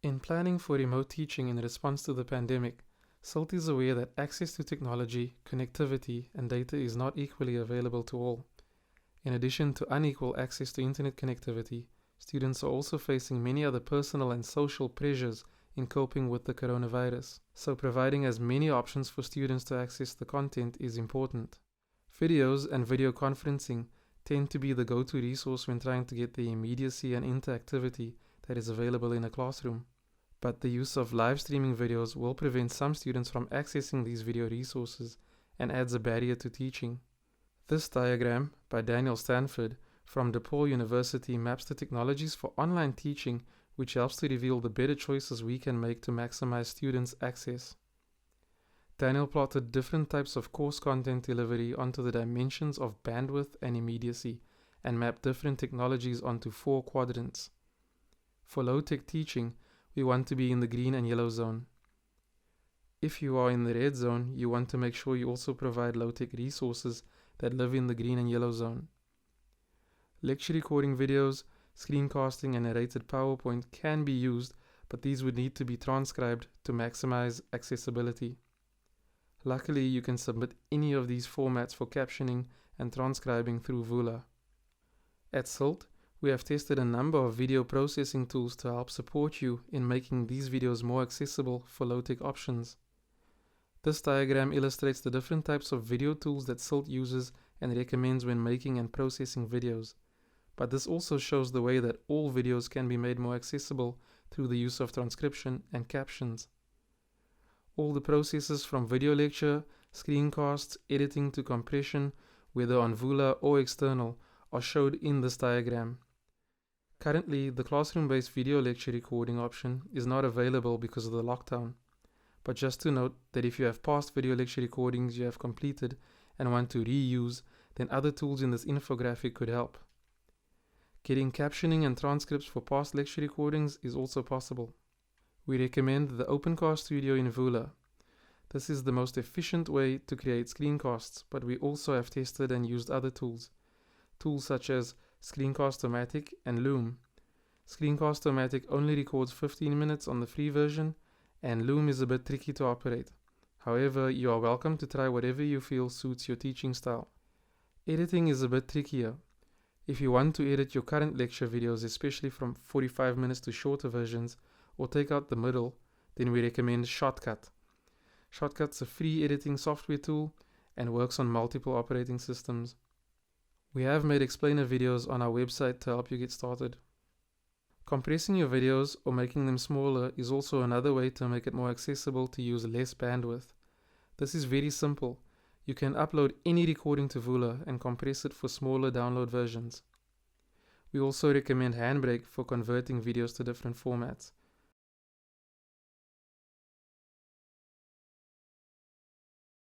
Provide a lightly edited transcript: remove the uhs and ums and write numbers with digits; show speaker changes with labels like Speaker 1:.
Speaker 1: In planning for remote teaching in response to the pandemic, SILT is aware that access to technology, connectivity, and data is not equally available to all. In addition to unequal access to internet connectivity, students are also facing many other personal and social pressures in coping with the coronavirus. So providing as many options for students to access the content is important. Videos and video conferencing tend to be the go-to resource when trying to get the immediacy and interactivity that is available in a classroom. But the use of live streaming videos will prevent some students from accessing these video resources and adds a barrier to teaching. This diagram by Daniel Stanford from DePaul University maps the technologies for online teaching, which helps to reveal the better choices we can make to maximize students' access. Daniel plotted different types of course content delivery onto the dimensions of bandwidth and immediacy and mapped different technologies onto 4 quadrants. For low-tech teaching, we want to be in the green and yellow zone. If you are in the red zone, you want to make sure you also provide low-tech resources that live in the green and yellow zone. Lecture recording videos, screencasting, and narrated PowerPoint can be used, but these would need to be transcribed to maximize accessibility. Luckily, you can submit any of these formats for captioning and transcribing through Vula. At SILT, we have tested a number of video processing tools to help support you in making these videos more accessible for low-tech options. This diagram illustrates the different types of video tools that SILT uses and recommends when making and processing videos. But this also shows the way that all videos can be made more accessible through the use of transcription and captions. All the processes from video lecture, screencasts, editing to compression, whether on Vula or external, are showed in this diagram. Currently, the classroom-based video lecture recording option is not available because of the lockdown. But just to note that if you have past video lecture recordings you have completed and want to reuse, then other tools in this infographic could help. Getting captioning and transcripts for past lecture recordings is also possible. We recommend the OpenCast Studio in Vula. This is the most efficient way to create screencasts, but we also have tested and used other tools. Tools such as Screencast-O-Matic and Loom. Screencast-O-Matic only records 15 minutes on the free version, and Loom is a bit tricky to operate. However, you are welcome to try whatever you feel suits your teaching style. Editing is a bit trickier. If you want to edit your current lecture videos, especially from 45 minutes to shorter versions, or take out the middle, then we recommend Shotcut. Shotcut's a free editing software tool and works on multiple operating systems. We have made explainer videos on our website to help you get started. Compressing your videos or making them smaller is also another way to make it more accessible to use less bandwidth. This is very simple. You can upload any recording to Vula and compress it for smaller download versions. We also recommend Handbrake for converting videos to different formats.